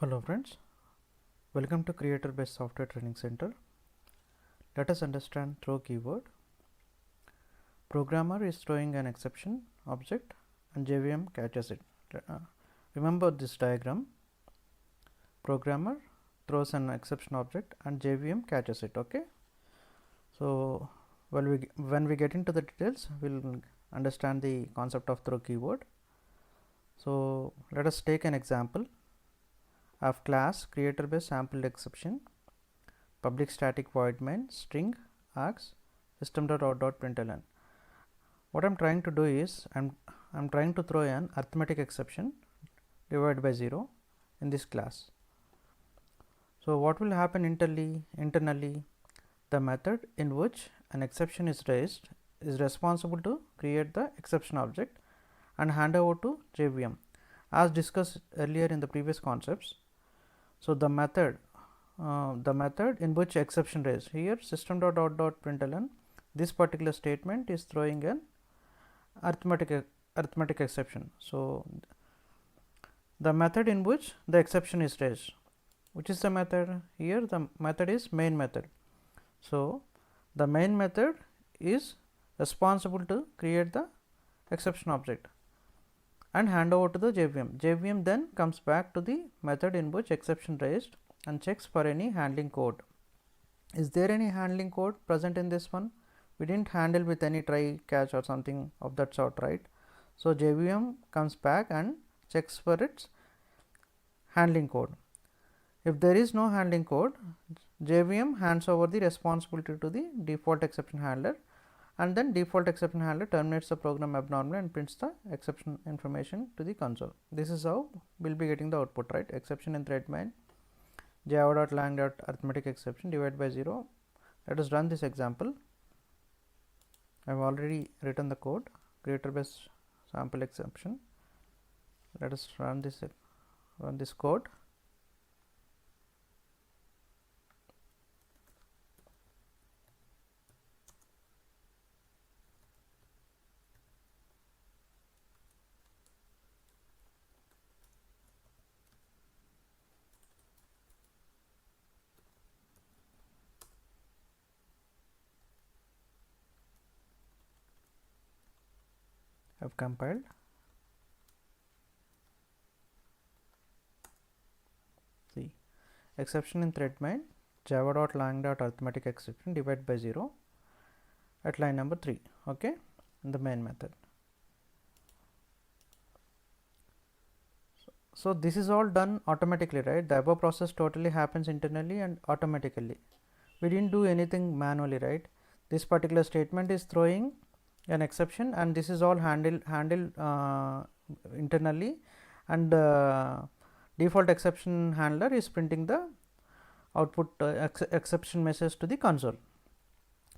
Hello friends, welcome to Creator Based Software Training Center. Let us understand throw keyword. Programmer is throwing an exception object and JVM catches it. Remember this diagram. Programmer throws an exception object and JVM catches it. Okay. So when we get into the details, we'll understand the concept of throw keyword. So let us take an example of class creator based sample exception, public static void main string args system.out.println. What I'm trying to do is I'm trying to throw an arithmetic exception divided by 0 in this class. So what will happen internally, the method in which an exception is raised is responsible to create the exception object and hand over to JVM as discussed earlier in the previous concepts. So the method in which exception raised here system.out.println, this particular statement is throwing an arithmetic exception. So the method in which the exception is raised, which is the method here, the method is main method. So the main method is responsible to create the exception object and hand over to the JVM. JVM then comes back to the method in which exception raised and checks for any handling code. Is there any handling code present in this one? We didn't handle with any try catch or something of that sort, right? So JVM comes back and checks for its handling code. If there is no handling code, JVM hands over the responsibility to the default exception handler, and then default exception handler terminates the program abnormally and prints the exception information to the console. This is how we'll be getting the output, right? Exception in thread main java.lang.arithmetic exception divided by 0. Let us run this example. I have already written the code, creator based sample exception. Let us run this code. Have compiled. See, exception in thread main java.lang.arithmetic exception divided by 0 at line number 3, okay, in the main method. So this is all done automatically, right? The above process totally happens internally and automatically. We didn't do anything manually, right? This particular statement is throwing an exception and this is all handled internally, and default exception handler is printing the output exception message to the console.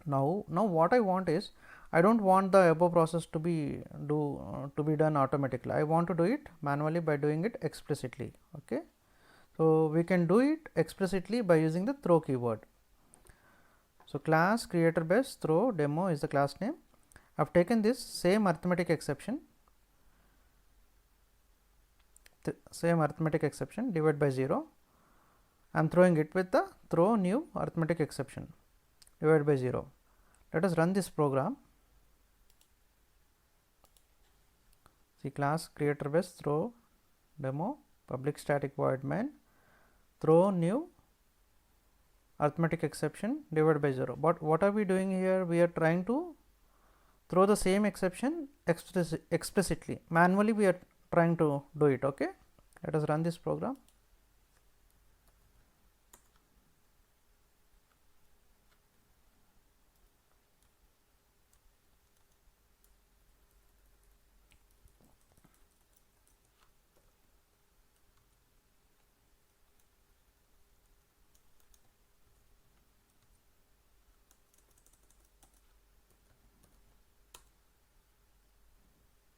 Now what I want is, I don't want the above process to be done automatically. I want to do it manually by doing it explicitly. Okay, so we can do it explicitly by using the throw keyword. So class creator based throw demo is the class name. I have taken this same arithmetic exception divided by 0. I am throwing it with the throw new arithmetic exception divided by 0. Let us run this program. See, class creator based throw demo public static void main throw new arithmetic exception divided by 0. But what are we doing here? We are trying to throw the same exception explicitly. Manually we are trying to do it. Okay, let us run this program.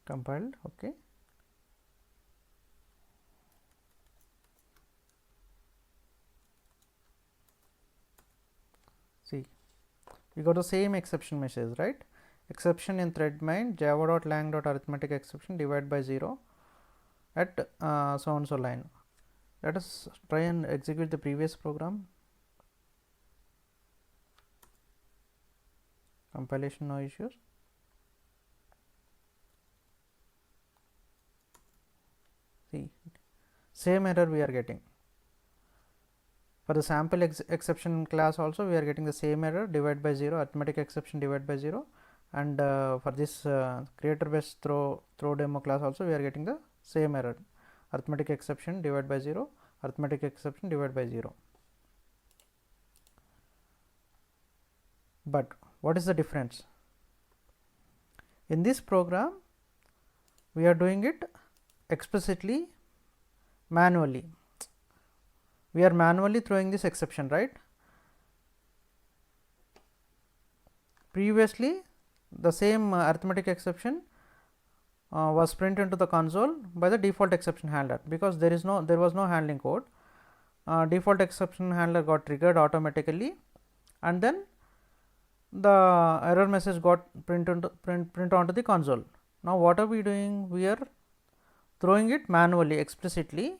Compiled. Okay, see, we got the same exception message, right? Exception in thread main java.lang.arithmetic exception divided by 0 at so and so line. Let us try and execute the previous program. Compilation, no issues. See, same error we are getting. For the sample exception class also we are getting the same error, divide by 0, arithmetic exception divide by 0, and for this creator based throw demo class also we are getting the same error, arithmetic exception divide by 0, arithmetic exception divide by 0. But what is the difference? In this program we are doing it explicitly manually. We are manually throwing this exception, right? Previously the same arithmetic exception was printed into the console by the default exception handler, because there was no handling code. Default exception handler got triggered automatically, and then the error message got print onto the console. Now what are we doing? We are throwing it manually, explicitly,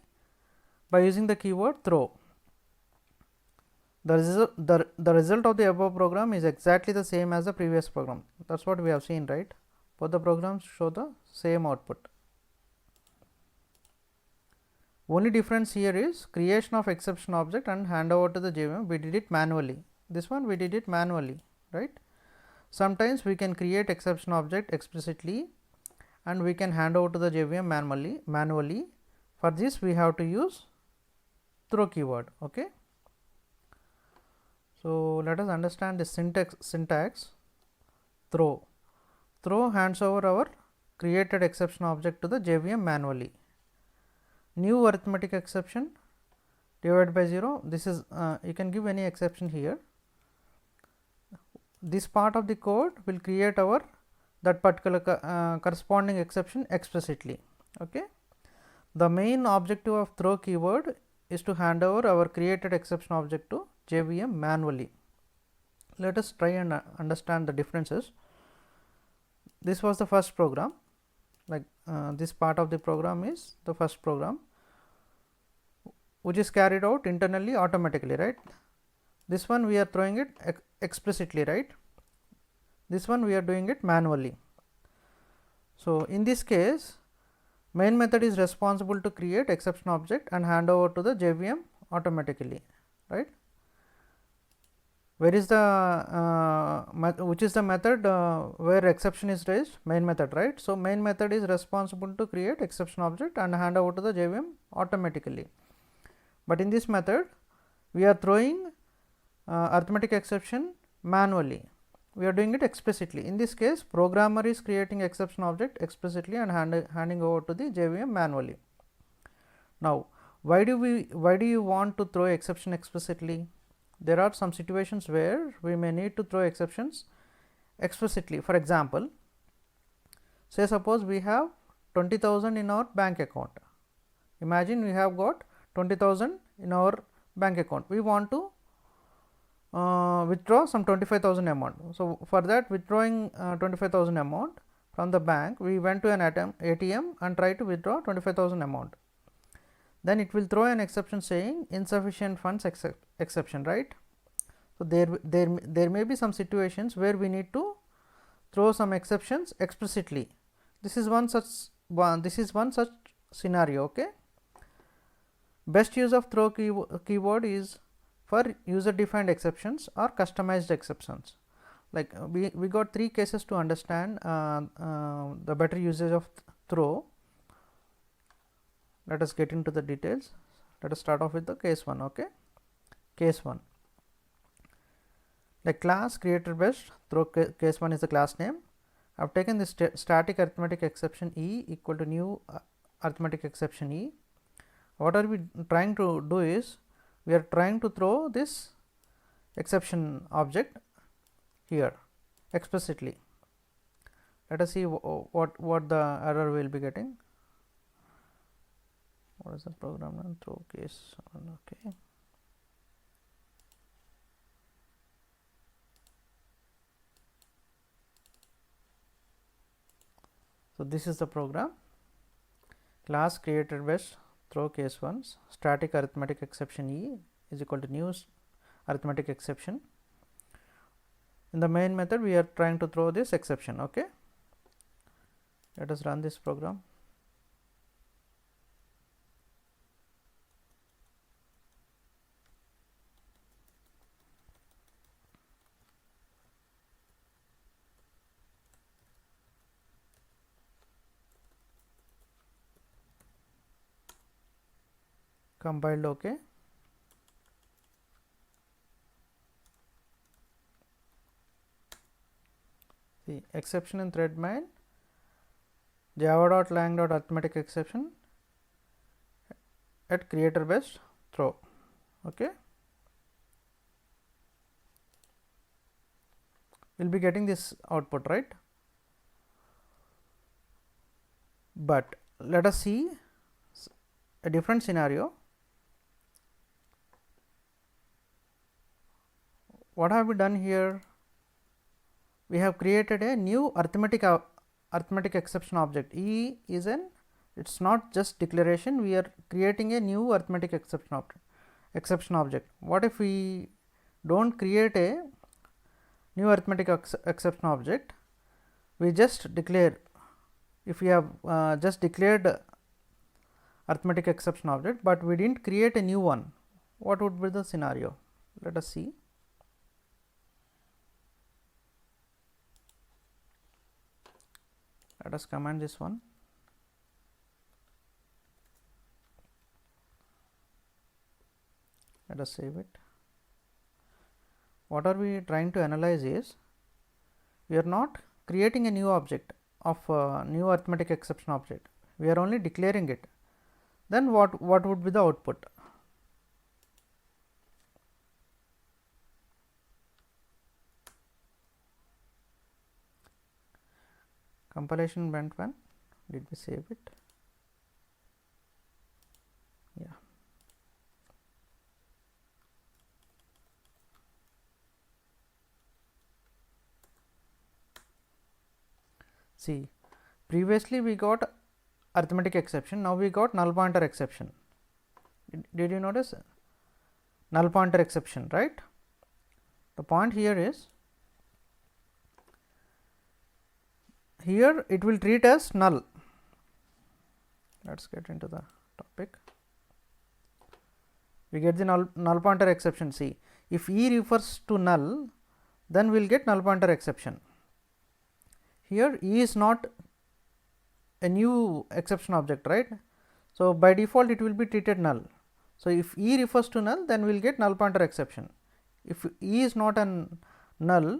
by using the keyword throw. The result of the above program is exactly the same as the previous program. That is what we have seen, right? Both the programs show the same output. Only difference here is creation of exception object and handover to the JVM. We did it manually. This one we did it manually, right? Sometimes we can create exception object explicitly and we can hand over to the JVM manually. For this we have to use throw keyword. Okay. So let us understand the syntax. Throw hands over our created exception object to the JVM manually. New arithmetic exception divided by 0. This is you can give any exception here. This part of the code will create our that particular corresponding exception explicitly. Okay. The main objective of throw keyword is to hand over our created exception object to JVM manually. Let us try and understand the differences. This was the first program, like this part of the program is the first program, which is carried out internally automatically, right? This one we are throwing it explicitly, right? This one we are doing it manually. So in this case, main method is responsible to create exception object and hand over to the JVM automatically, right? Where is the which is the method where exception is raised? Main method, right? So main method is responsible to create exception object and hand over to the JVM automatically. But in this method we are throwing arithmetic exception manually. We are doing it explicitly. In this case, programmer is creating exception object explicitly and handing over to the JVM manually. Now why do you want to throw exception explicitly? There are some situations where we may need to throw exceptions explicitly. For example, say suppose we have 20,000 in our bank account. Imagine we have got 20,000 in our bank account. We want to withdraw some 25,000 amount. So for that, withdrawing 25,000 amount from the bank, we went to an ATM and try to withdraw 25,000 amount. Then it will throw an exception saying insufficient funds exception, right? So there may be some situations where we need to throw some exceptions explicitly. This is one such scenario. Okay. Best use of throw keyword is for user defined exceptions or customized exceptions. Like we got 3 cases to understand the better usage of throw. Let us get into the details. Let us start off with the case 1. Okay. Case 1, like class creator based throw case 1 is the class name. I have taken this static arithmetic exception E equal to new arithmetic exception E. What are we trying to do is we are trying to throw this exception object here explicitly. Let us see what the error we will be getting. What is the program name? Throw case 1. Okay. So this is the program, class created based throw case 1, static arithmetic exception E is equal to new arithmetic exception. In the main method we are trying to throw this exception. Okay, let us run this program. Compiled. Okay, the exception in thread main java.lang.arithmetic exception at creator best throw. Okay, we will be getting this output, right? But let us see a different scenario. What have we done here? We have created a new arithmetic exception object. E is an, it is not just declaration, we are creating a new arithmetic exception object. What if we do not create a new arithmetic exception object, we just declare, if we have just declared arithmetic exception object, but we did not create a new one, what would be the scenario? Let us see. Let us comment this one. Let us save it. What are we trying to analyze is, we are not creating a new object of new arithmetic exception object, we are only declaring it. Then what would be the output? Compilation went when? Did we save it? Yeah. See, previously we got arithmetic exception, now we got null pointer exception. Did you notice? Null pointer exception, right? The point here is, here it will treat as null. Let us get into the topic. We get the null pointer exception. See, if E refers to null, then we will get null pointer exception. Here E is not a new exception object, right? So, by default it will be treated null. So, if E refers to null, then we will get null pointer exception. If E is not a null,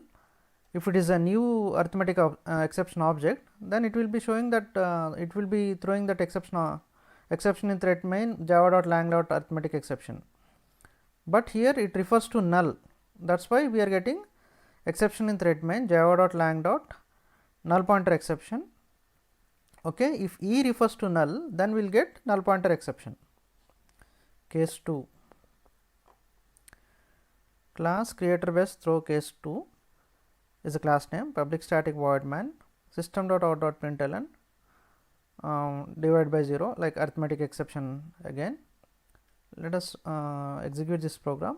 if it is a new arithmetic exception object, then it will be showing that it will be throwing that exception in thread main java.lang.arithmetic exception. But here it refers to null, that is why we are getting exception in thread main java.lang.null pointer exception. Okay, if E refers to null, then we will get null pointer exception. Case 2, class creator base throw case 2 is a class name, public static void main system.out.println divide by 0, like arithmetic exception again. Let us execute this program.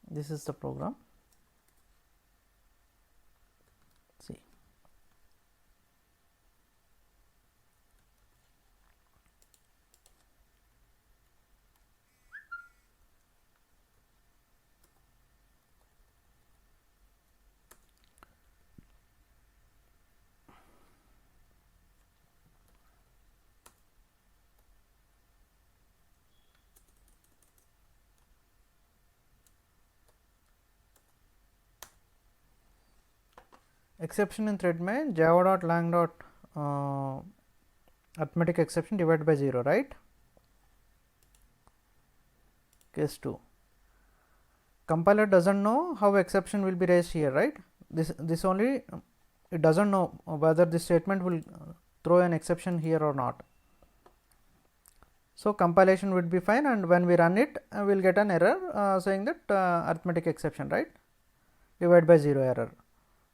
This is the program. See, exception in thread main java.lang. Arithmetic exception divided by 0, right? Case 2, compiler does not know how exception will be raised here, right? This only, it does not know whether this statement will throw an exception here or not. So, compilation would be fine, and when we run it we will get an error saying that arithmetic exception, right, divide by 0 error.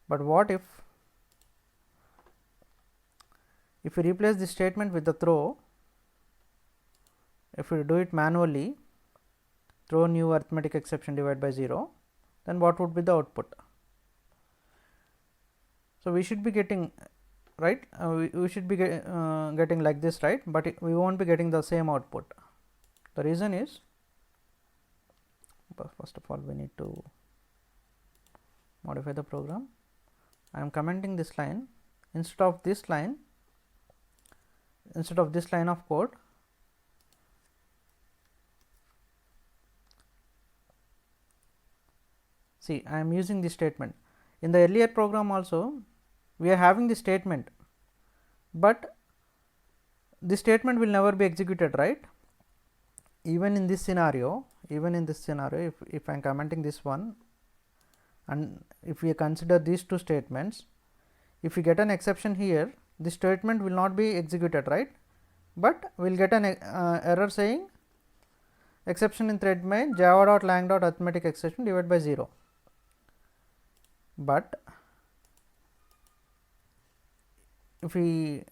But what if we replace this statement with the throw, if we do it manually, throw new arithmetic exception divide by 0, then what would be the output? So, we should be getting, right, we should be getting like this, right, but we will not be getting the same output. The reason is, first of all we need to modify the program. I am commenting this line, instead of this line of code, see I am using this statement. In the earlier program also we are having this statement, but this statement will never be executed, right. Even in this scenario, if I am commenting this one, and if we consider these two statements, if we get an exception here, this statement will not be executed, right, but we will get an error saying exception in thread main java.lang arithmetic exception divided by 0. But if we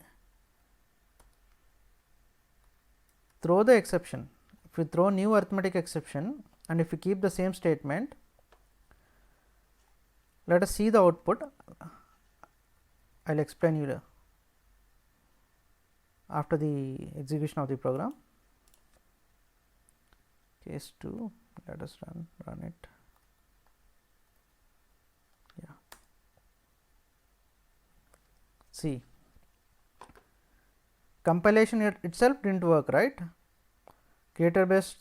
throw the exception, if we throw new arithmetic exception, and if we keep the same statement, let us see the output. I will explain you after the execution of the program. Case 2, let us run it. Yeah, see, compilation itself did not work, right. Creator base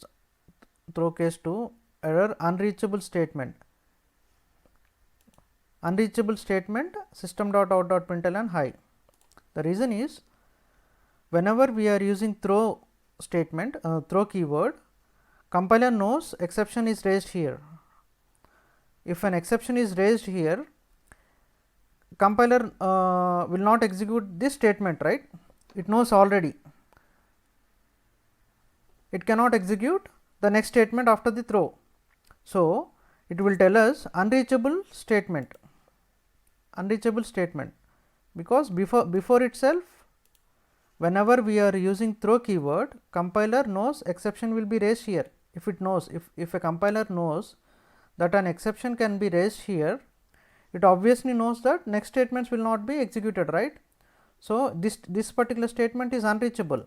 throw case 2, error unreachable statement, system.out.println high. The reason is, whenever we are using throw statement, throw keyword, compiler knows exception is raised here. If an exception is raised here, compiler will not execute this statement, right, it knows already. It cannot execute the next statement after the throw. So, it will tell us unreachable statement, because before itself, whenever we are using throw keyword, compiler knows exception will be raised here. If it knows, if a compiler knows that an exception can be raised here, it obviously knows that next statements will not be executed, right. So, this particular statement is unreachable.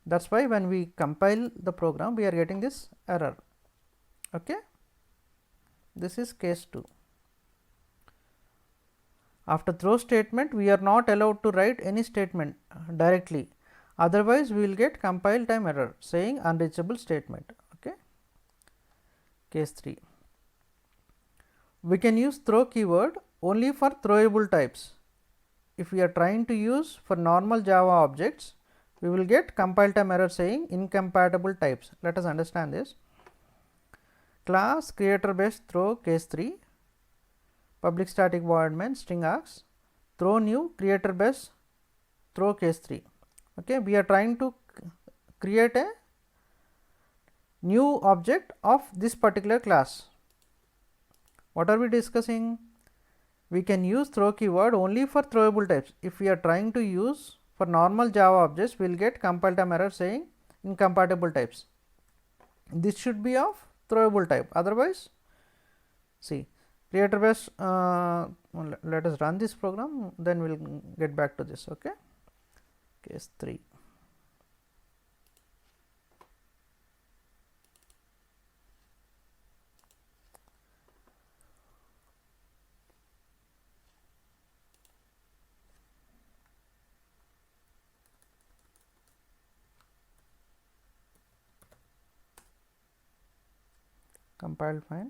That is why when we compile the program, we are getting this error. Okay. This is case 2. After throw statement, we are not allowed to write any statement directly, otherwise we will get compile time error saying unreachable statement. Okay. Case 3, we can use throw keyword only for throwable types. If we are trying to use for normal Java objects, we will get compile time error saying incompatible types. Let us understand this. Class creator base throw case 3, public static void main string args, throw new creator base throw case 3. Okay, we are trying to create a new object of this particular class. What are we discussing? We can use throw keyword only for throwable types. If we are trying to use for normal Java objects, we will get compile time error saying incompatible types. This should be of throwable type, otherwise, see, creator base, let us run this program, then we will get back to this. Okay. Case 3. Compiled fine.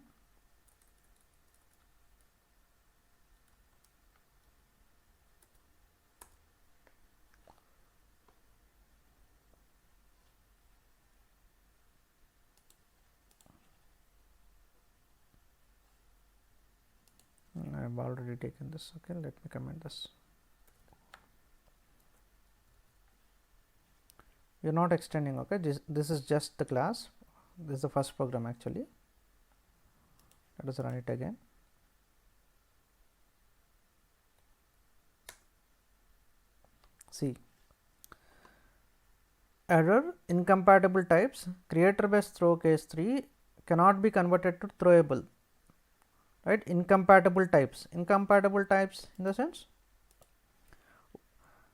I have already taken this. Okay, let me comment this. we are not extending. Okay, this is just the class. This is the first program actually. Let us run it again. See, error, incompatible types, creator base throw case 3 cannot be converted to throwable, right? Incompatible types in the sense,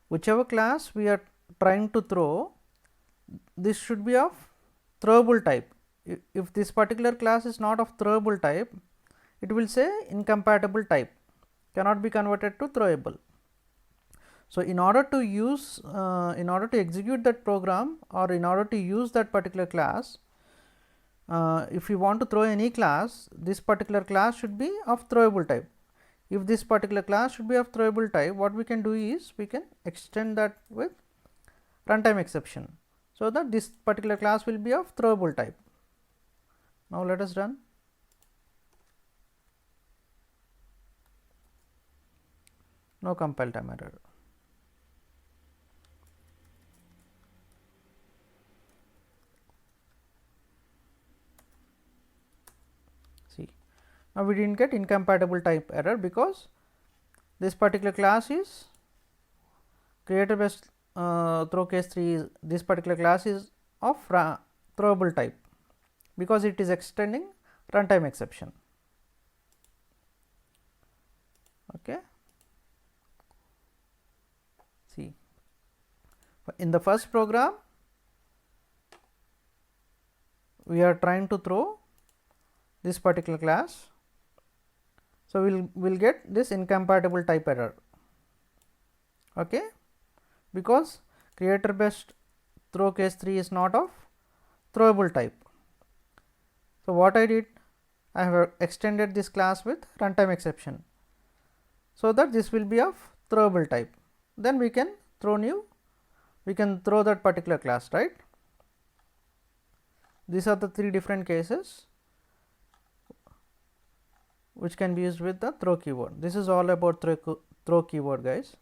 whichever class we are trying to throw, this should be of throwable type. If this particular class is not of throwable type, it will say incompatible type, cannot be converted to throwable. So, in order to use in order to execute that program, or in order to use that particular class, if you want to throw any class, this particular class should be of throwable type. If this particular class should be of throwable type, what we can do is we can extend that with runtime exception, so that this particular class will be of throwable type. Now, let us run. No compile time error. See, now we did not get incompatible type error, because this particular class is creator base throw case 3 is, this particular class is of throwable type, because it is extending runtime exception. Okay. See, in the first program we are trying to throw this particular class. So, we will get this incompatible type error, okay, because creator based throw case 3 is not of throwable type. So, what I did, I have extended this class with runtime exception, so that this will be of throwable type. Then we can throw that particular class, right. These are the 3 different cases which can be used with the throw keyword. This is all about throw keyword, guys.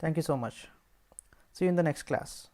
Thank you so much. See you in the next class.